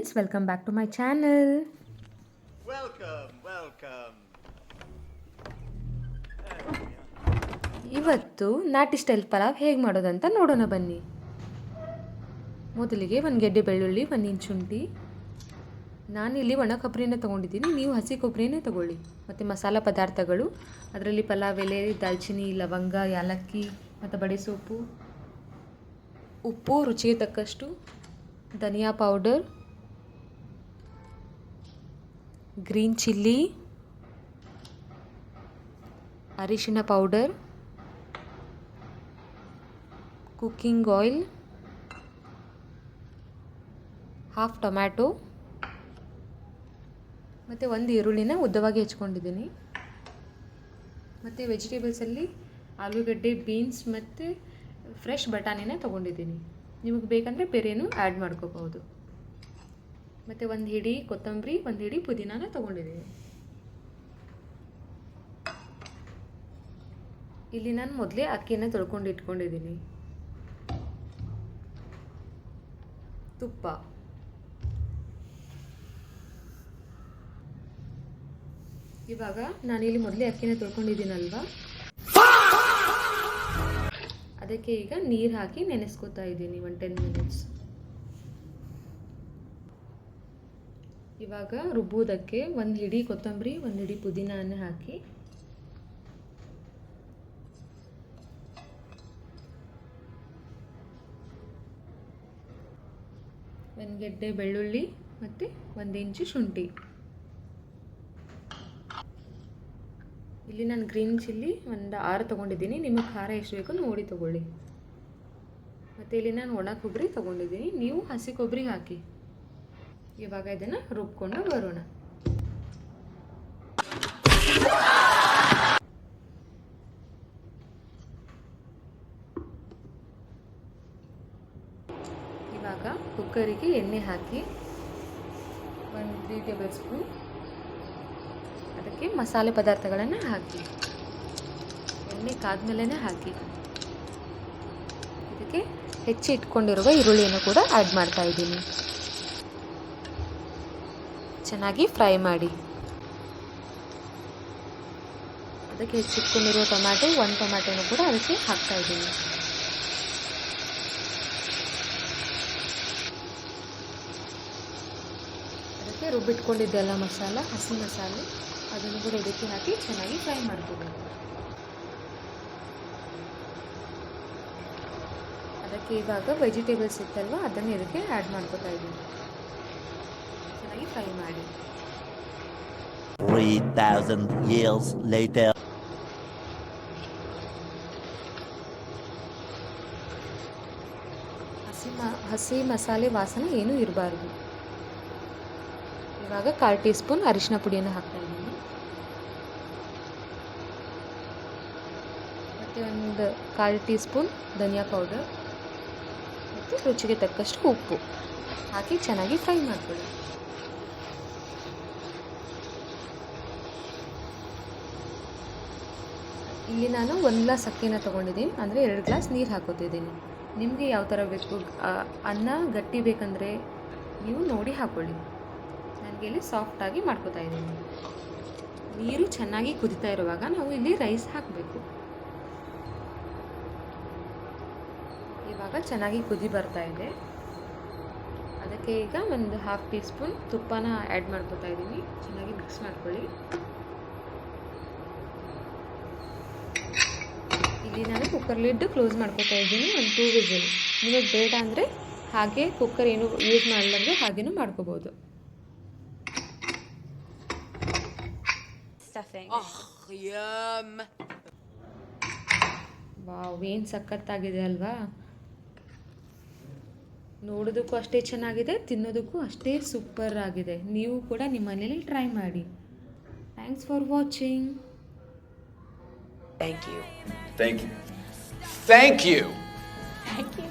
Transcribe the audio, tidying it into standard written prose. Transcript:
Friends, welcome back to my channel. ಇವತ್ತು ನಾಟಿ style pulao ಹೇಗೆ ಮಾಡೋದಂತ ನೋಡೋಣ ಬನ್ನಿ. ಮೊದಲಿಗೆ ಒಂದು ಗೆಡ್ಡೆ ಬೆಳ್ಳುಳ್ಳಿ, 1 ಇಂಚ್ ಶುಂಠಿ. ನಾನಿಲ್ಲಿ ಒಣ ಕೊಬ್ಬರಿನೇ ತೊಗೊಂಡಿದ್ದೀನಿ, ನೀವು ಹಸಿ ಕೊಬ್ಬರಿನೇ ತೊಗೊಳ್ಳಿ. ಮತ್ತು ಮಸಾಲ ಪದಾರ್ಥಗಳು, ಅದರಲ್ಲಿ ಪಲಾವ್ ಎಲೆ, ದಾಲ್ಚಿನ್ನಿ, ಲವಂಗ, ಯಾಲಕ್ಕಿ ಮತ್ತು ಬಡೆ ಸೊಪ್ಪು, ಉಪ್ಪು ರುಚಿಗೆ ತಕ್ಕಷ್ಟು, ಧನಿಯಾ ಪೌಡರ್, ಗ್ರೀನ್ ಚಿಲ್ಲಿ, ಅರಿಶಿನ powder, cooking oil, half tomato ಮತ್ತು 1 ಈರುಳ್ಳಿನ ಉದ್ದವಾಗಿ ಹೆಚ್ಕೊಂಡಿದ್ದೀನಿ. ಮತ್ತು ವೆಜಿಟೇಬಲ್ಸಲ್ಲಿ ಆಲೂಗಡ್ಡೆ, ಬೀನ್ಸ್ ಮತ್ತು ಫ್ರೆಶ್ ಬಟಾಣಿನ ತೊಗೊಂಡಿದ್ದೀನಿ. ನಿಮಗೆ ಬೇಕಂದರೆ ಬೇರೇನು ಆ್ಯಡ್ ಮಾಡ್ಕೋಬಹುದು. ಮತ್ತು 1 ಹಿಡಿ ಕೊತ್ತಂಬರಿ, 1 ಹಿಡಿ ಪುದೀನಾನ ತೊಗೊಂಡಿದ್ದೀನಿ. ಇಲ್ಲಿ ನಾನು ಮೊದಲೇ ಅಕ್ಕಿನ ತೊಳ್ಕೊಂಡು ಇಟ್ಕೊಂಡಿದ್ದೀನಿ. ತುಪ್ಪ, ಇವಾಗ ನಾನಿಲ್ಲಿ ಮೊದಲೇ ಅಕ್ಕಿನ ತೊಳ್ಕೊಂಡಿದ್ದೀನಲ್ವಾ, ಅದಕ್ಕೆ ಈಗ ನೀರು ಹಾಕಿ ನೆನೆಸ್ಕೊತಾ ಇದ್ದೀನಿ 1 10 ಮಿನಿಟ್ಸ್. ಇವಾಗ ರುಬ್ಬೋದಕ್ಕೆ 1 ಹಿಡಿ ಕೊತ್ತಂಬರಿ, 1 ಹಿಡಿ ಪುದೀನನ ಹಾಕಿ ಒಂದು ಗೆಡ್ಡೆ ಬೆಳ್ಳುಳ್ಳಿ ಮತ್ತು 1 ಇಂಚು ಶುಂಠಿ. ಇಲ್ಲಿ ನಾನು ಗ್ರೀನ್ ಚಿಲ್ಲಿ ಒಂದು 6 ತೊಗೊಂಡಿದ್ದೀನಿ, ನಿಮಗೆ ಖಾರ ಎಷ್ಟು ಬೇಕು ನೋಡಿ ತೊಗೊಳ್ಳಿ. ಮತ್ತು ಇಲ್ಲಿ ನಾನು ಒಣ ಕೊಬ್ಬರಿ ತೊಗೊಂಡಿದ್ದೀನಿ, ನೀವು ಹಸಿ ಕೊಬ್ಬರಿ ಹಾಕಿ. ಇವಾಗ ಇದನ್ನು ರುಬ್ಕೊಂಡು ಬರೋಣ. ಇವಾಗ ಕುಕ್ಕರಿಗೆ ಎಣ್ಣೆ ಹಾಕಿ 1 3 ಟೇಬಲ್ ಸ್ಪೂನ್, ಅದಕ್ಕೆ ಮಸಾಲೆ ಪದಾರ್ಥಗಳನ್ನು ಹಾಕಿ. ಎಣ್ಣೆ ಕಾದ್ಮೇಲೆ ಹಾಕಿ ಇದಕ್ಕೆ ಹೆಚ್ಚಿ ಇಟ್ಕೊಂಡಿರುವ ಈರುಳ್ಳಿಯನ್ನು ಕೂಡ ಆ್ಯಡ್ ಮಾಡ್ತಾ ಇದ್ದೀನಿ. ಚೆನ್ನಾಗಿ ಫ್ರೈ ಮಾಡಿ. ಅದಕ್ಕೆ ಹೆಚ್ಚಿಟ್ಕೊಂಡಿರುವ ಟೊಮ್ಯಾಟೊ, 1 ಟೊಮ್ಯಾಟೊನೂ ಕೂಡ ಅದಕ್ಕೆ ಹಾಕ್ತಾ ಇದ್ದೀನಿ. ಅದಕ್ಕೆ ರುಬ್ಬಿಟ್ಕೊಂಡಿದ್ದೆಲ್ಲ ಮಸಾಲ, ಹಸಿ ಮಸಾಲೆ, ಅದನ್ನು ಕೂಡ ಇದಕ್ಕೆ ಹಾಕಿ ಚೆನ್ನಾಗಿ ಫ್ರೈ ಮಾಡ್ಕೋಬೇಕು. ಅದಕ್ಕೆ ಇವಾಗ ವೆಜಿಟೇಬಲ್ಸ್ ಇತ್ತಲ್ವ, ಅದನ್ನು ಇದಕ್ಕೆ ಆ್ಯಡ್ ಮಾಡ್ಕೋತಾ ಇದ್ದೀನಿ. ಚೆನ್ನಾಗಿ ಫ್ರೈ ಮಾಡಿ. 3000 years later. ಹಸಿ ಮಸಾಲೆ ವಾಸನೆ ಏನೂ ಇರಬಾರ್ದು. ಇವಾಗ 1/4 ಟೀ ಸ್ಪೂನ್ ಅರಿಶಿನ ಪುಡಿಯನ್ನು ಹಾಕ್ತಾ ಇದ್ದೀನಿ. ಮತ್ತು ಒಂದು 1/4 ಟೀ ಸ್ಪೂನ್ ಧನಿಯಾ ಪೌಡರ್ ಮತ್ತು ರುಚಿಗೆ ತಕ್ಕಷ್ಟು ಉಪ್ಪು ಹಾಕಿ ಚೆನ್ನಾಗಿ ಫ್ರೈ ಮಾಡ್ಕೊಳ್ಳಿ. ಇಲ್ಲಿ ನಾನು 1 ಗ್ಲಾಸ್ ಅಕ್ಕಿನ ತೊಗೊಂಡಿದ್ದೀನಿ, ಅಂದರೆ 2 ಗ್ಲಾಸ್ ನೀರು ಹಾಕೋತಿದ್ದೀನಿ. ನಿಮಗೆ ಯಾವ ಥರ ಬೇಕು, ಅನ್ನ ಗಟ್ಟಿ ಬೇಕಂದರೆ ನೀವು ನೋಡಿ ಹಾಕ್ಕೊಳ್ಳಿ. ನನಗೆ ಇಲ್ಲಿ ಸಾಫ್ಟಾಗಿ ಮಾಡ್ಕೋತಾ ಇದ್ದೀನಿ. ನೀರು ಚೆನ್ನಾಗಿ ಕುದಿತಾ ಇರುವಾಗ ನಾವು ಇಲ್ಲಿ ರೈಸ್ ಹಾಕಬೇಕು. ಇವಾಗ ಚೆನ್ನಾಗಿ ಕುದಿ ಬರ್ತಾ ಇದೆ. ಅದಕ್ಕೆ ಈಗ ಒಂದು 1/2 ಟೀ ಸ್ಪೂನ್ ತುಪ್ಪನ ಆ್ಯಡ್ ಮಾಡ್ಕೋತಾ ಇದ್ದೀನಿ. ಚೆನ್ನಾಗಿ ಮಿಕ್ಸ್ ಮಾಡ್ಕೊಳ್ಳಿ. ಇಲ್ಲಿ ನಾನು ಕುಕ್ಕರ್ ಲಿಡ್ ಕ್ಲೋಸ್ ಮಾಡ್ಕೋತಾ ಇದ್ದೀನಿ, ಒಂದು 2 ವಿಸಿಲ್. ನಿಮಗೆ ಬೇಡ ಅಂದರೆ ಹಾಗೆ ಕುಕ್ಕರ್ ಏನು ಯೂಸ್ ಮಾಡಲಾರ್ದು ಹಾಗೇನೂ ಮಾಡ್ಕೋಬೋದು. ವಾವ್, ಏನು ಸಖತ್ತಾಗಿದೆ ಅಲ್ವಾ? ನೋಡೋದಕ್ಕೂ ಅಷ್ಟೇ ಚೆನ್ನಾಗಿದೆ, ತಿನ್ನೋದಕ್ಕೂ ಅಷ್ಟೇ ಸೂಪರ್ ಆಗಿದೆ. ನೀವು ಕೂಡ ನಿಮ್ಮ ಮನೇಲಿ ಟ್ರೈ ಮಾಡಿ. Thanks for watching. Thank you. Thank you. Thank you. Thank you.